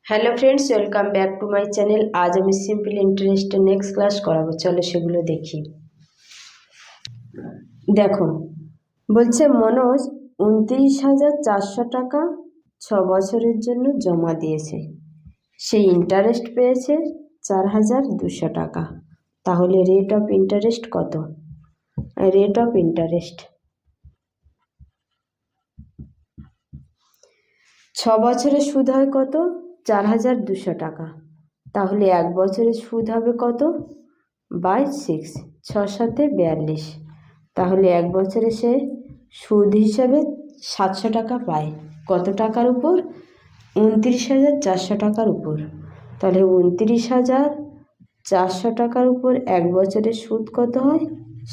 Hello friends, welcome back to my channel. আজ আমি simple ইন্টারেস্টে নেক্সট ক্লাস করাবো, চলো সেগুলো দেখি। দেখো, বলছে মনোজ 29,400 টাকা 6 বছরের জন্য জমা দিয়েছে। সেই ইন্টারেস্ট পেয়েছে 4,200 টাকা। তাহলে রেট অফ ইন্টারেস্ট কত? রেট অফ ইন্টারেস্ট 6 বছরে সুদ হয় কত? 4,200 টাকা। তাহলে 1 বছরে সুদ হবে কত? বাই 6, 6×7=42। তাহলে 1 বছরে সে সুদ হিসাবে 700 টাকা পায়। কত টাকার উপর? 29,400 টাকার উপর। তাহলে 29,400 টাকার উপর 1 বছরে সুদ কত হয়?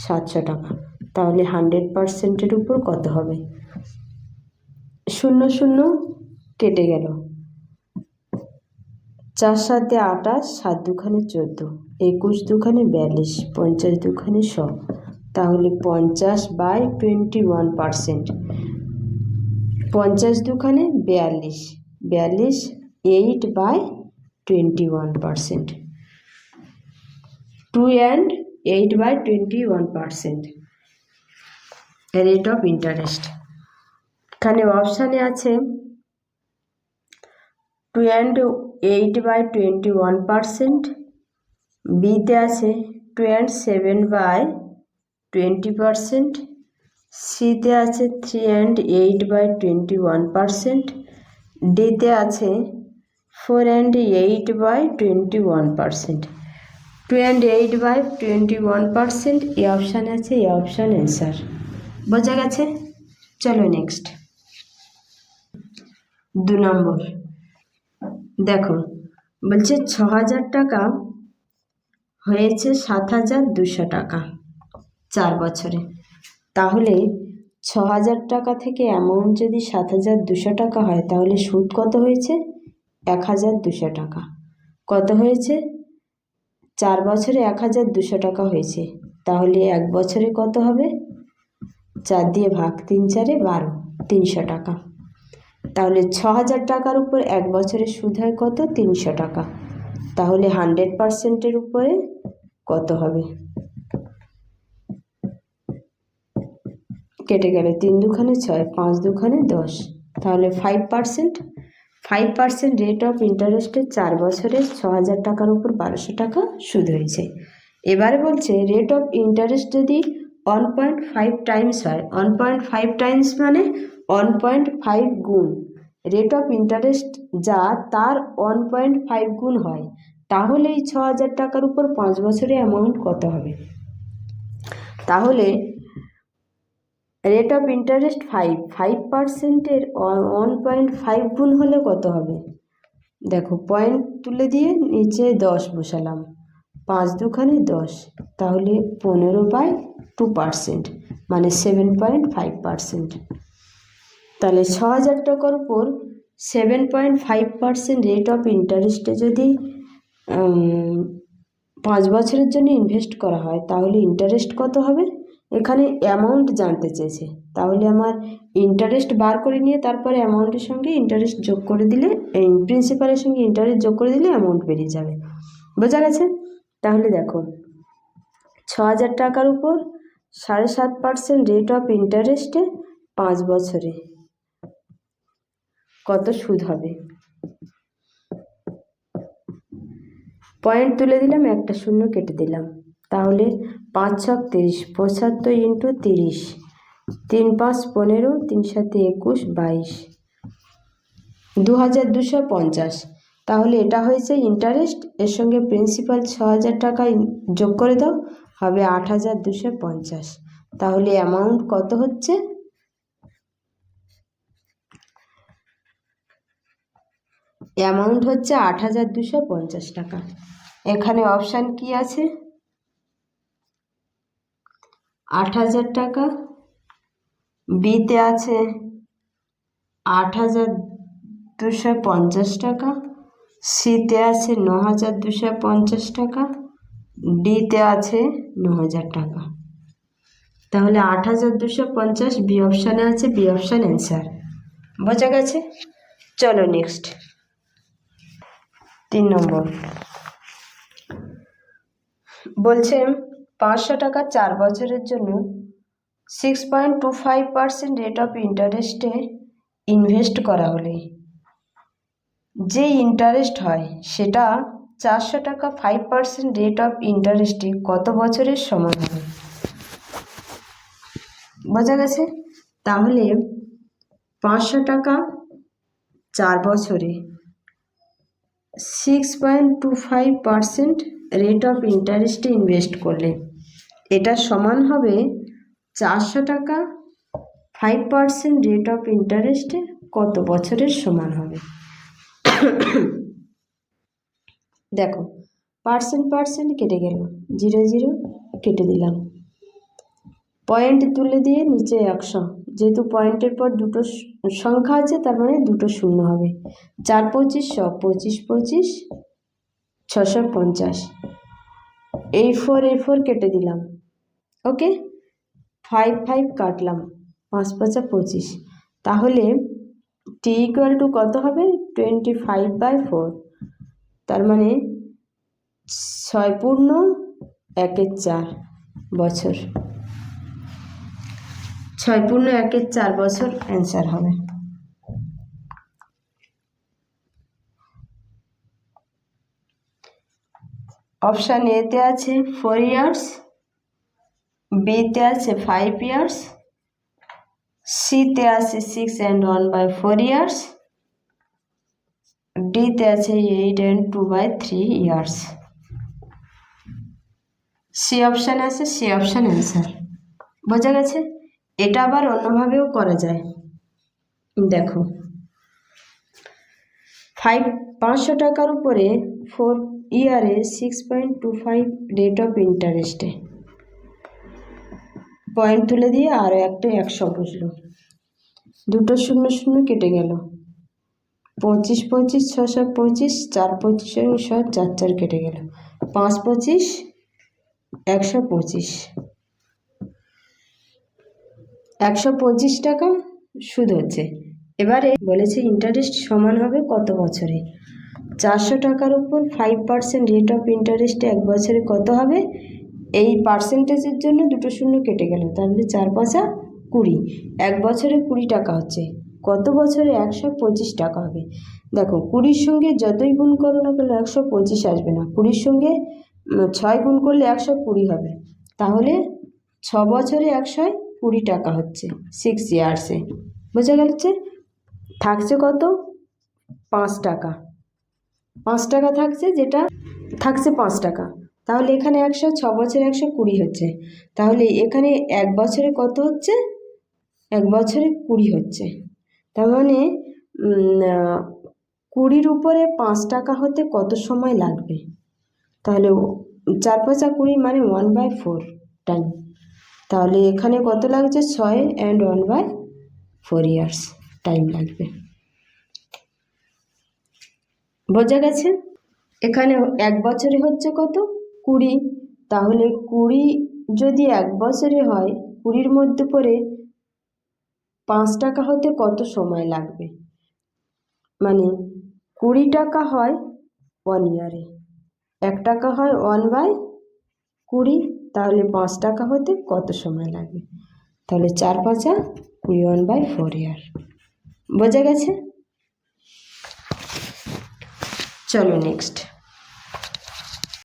700 টাকা। তাহলে 100%-এর উপর কত হবে? 0 0 কেটে গেল। 4×7=28, 7×2=14, 21×2=42, 50×2=100। তাহলে 50/21%। 50×2=42, 42 8/21%। 2 and 8/21%। রেট অফ ইন্টারেস্ট এখানে অপশানে আছে 2 and 8/21%, বিতে আছে 2 and 7/20%, সিতে আছে 3 and 8/21%, ডিতে আছে 4 and 8/21%। 2 and 8/21% এই অপশানে আছে, এই অপশান অ্যান্সার। বোঝা গেছে? চলো নেক্সট। 2 নম্বর দেখো, বলছে 6,000 টাকা হয়েছে 7,200 টাকা 4 বছরে। তাহলে 6,000 টাকা থেকে অ্যামাউন্ট যদি 7,200 টাকা হয়, তাহলে সুদ কত হয়েছে? 1,200 টাকা। কত হয়েছে? 4 বছরে 1,200 টাকা হয়েছে। তাহলে 1 বছরে কত হবে? 4 দিয়ে ভাগ, 3 4 12, 300 টাকা। তাহলে 6,000 টাকার উপর 1 বছরে সুদ হয় কত? 300 টাকা। তাহলে 100%-এর উপরে কত হবে? কেটে গেল, 3 2 6, 5 2 10। তাহলে 5%। 5% রেট অফ ইন্টারেস্টে 4 বছরে 6,000 টাকার উপর 1,200 টাকা সুদ হয়েছে। এবারে বলছে রেট অফ ইন্টারেস্ট যদি 1.5 টাইমস হয়। 1.5 টাইমস মানে 1.5 গুণ। রেট অফ ইন্টারেস্ট যা তার 1.5 গুণ হয়, তাহলে এই 6,000 টাকার উপর 5 বছরে অ্যামাউন্ট কত হবে? তাহলে রেট অফ ইন্টারেস্ট 5%-এর 1.5 গুণ হলে কত হবে? দেখো, পয়েন্ট তুলে দিয়ে নিচে 10 বসালাম। 5 2 10, তাহলে 15/2%, মানে 7.5%। তাহলে 6,000 টাকার উপর 7.5% রেট অফ ইন্টারেস্টে যদি 5 বছরের জন্য ইনভেস্ট করা হয়, তাহলে ইন্টারেস্ট কত হবে? এখানে অ্যামাউন্ট জানতে চেয়েছে। তাহলে আমার ইন্টারেস্ট বার করে নিয়ে তারপরে অ্যামাউন্টের সঙ্গে ইন্টারেস্ট যোগ করে দিলে, প্রিন্সিপালের সঙ্গে ইন্টারেস্ট যোগ করে দিলে অ্যামাউন্ট বেরিয়ে যাবে। বোঝা গেছে? তাহলে দেখো, 6,000 টাকার উপর 7.5% রেট অফ ইন্টারেস্টে 5 বছরে কত সুদ হবে? পয়েন্ট তুলে দিলাম, একটা শূন্য কেটে দিলাম। তাহলে 5 6 30, 75 × 30, 3 5 15, 3 7 21, 22, 2,250। তাহলে এটা হয়েছে ইন্টারেস্ট, এর সঙ্গে প্রিন্সিপাল 6,000 টাকা যোগ করে দাও, হবে 8,250। তাহলে অ্যামাউন্ট কত হচ্ছে? অ্যামাউন্ট হচ্ছে 8,250 টাকা। এখানে অপশান কি আছে? 8,000 টাকা, বিতে আছে 8,250 টাকা, সিতে আছে 9,250 টাকা, ডিতে আছে 9,000 টাকা। তাহলে 8,250 বি অপশানে আছে, বি অপশান অ্যান্সার। বোঝা গেছে? চলো নেক্সট। 3 নম্বর বলছে 500 টাকা 4 বছরের জন্য 6.25% রেট অফ ইন্টারেস্টে ইনভেস্ট করা হলে যে ইন্টারেস্ট হয় সেটা 400 টাকা 5% রেট অফ ইন্টারেস্টে কত বছরের সমান হবে? বোঝা গেছে? তাহলে 500 টাকা 4 বছরে 6.25% রেট অফ ইন্টারেস্টে ইনভেস্ট করলে এটা সমান হবে 400 টাকা 5% রেট অফ ইন্টারেস্টে কত বছরের সমান হবে? দেখো পার্সেন্ট কেটে গেল, 0 0 কেটে দিলাম, পয়েন্ট তুলে দিয়ে নিচে 100, যেহেতু পয়েন্টের পর দুটো সংখ্যা আছে তার মানে দুটো শূন্য হবে। 4 25 100, 25 25 650, এই 4 কেটে দিলাম, ওকে, 5 5 কাটলাম, 5 5 25, তাহলে টি ইকুয়াল টু কত হবে? 25/4, তার মানে 6 পূর্ণ 1/4 বছর, 6 পূর্ণ 1/4 বছর অ্যান্সার হবে। অপশান এতে আছে 4 ইয়ার্স, বিতে আছে 5 ইয়ার্স, সিতে আছে 6 and 1/4 ইয়ার্স, ডিতে আছে 8 and 2/3 ইয়ার্স। সি অপশান আছে, সি অপশান অ্যান্সার। বোঝা গেছে? এটা আবার অন্যভাবেও করা যায়। দেখো 500 টাকার উপরে 4 ইয়ারে 6.25 রেট অফ ইন্টারেস্টে পয়েন্ট তুলে দিয়ে আরও একটা 100 বসলো, দুটো 0 0 কেটে গেল, 25 25 6 25, 4 25 100, 4 4 কেটে গেল, 5 25 125, 125 টাকা সুদ হচ্ছে। এবারে বলেছে ইন্টারেস্ট সমান হবে কত বছরে? 400 টাকার উপর 5% রেট অফ ইন্টারেস্টে 1 বছরে কত হবে? এই পার্সেন্টেজের জন্য দুটো 0 কেটে গেল, তাহলে 4 5 20, 1 বছরে 20 টাকা হচ্ছে, কত বছরে? 125 টাকা হবে। দেখো 20-র সঙ্গে যতই গুণ করো না কেন 125 আসবে না, 20-র সঙ্গে 6 গুণ করলে 120 হবে, তাহলে 6 বছরে 120 টাকা হচ্ছে 6 ইয়ার্সে। বোঝা গেছে? থাকছে কত? 5 টাকা, 5 টাকা থাকছে, যেটা থাকছে 5 টাকা, তাহলে এখানে 100, 6 বছরে 120 হচ্ছে, তাহলে এখানে 1 বছরে কত হচ্ছে? 1 বছরে 20 হচ্ছে, তার মানে 20-র উপরে 5 টাকা হতে কত সময় লাগবে? তাহলে 4 5 20 মানে 1/4 টাইম, তাহলে এখানে কত লাগছে? 6 and 1/4 ইয়ার্স টাইম লাগবে। বোঝা গেছে? এখানে 1 বছরে হচ্ছে কত? 20, তাহলে 20 যদি 1 বছরে হয়, 20-র মধ্যে পড়ে 5 টাকা হতে কত সময় লাগবে? মানে 20 টাকা হয় 1 ইয়ারে, 1 টাকা হয় 1/20, তাহলে 5 টাকা হতে কত সময় লাগবে? তাহলে 4 5 20, 1/4 ইয়ার। বোঝা গেছে? চলো নেক্সট।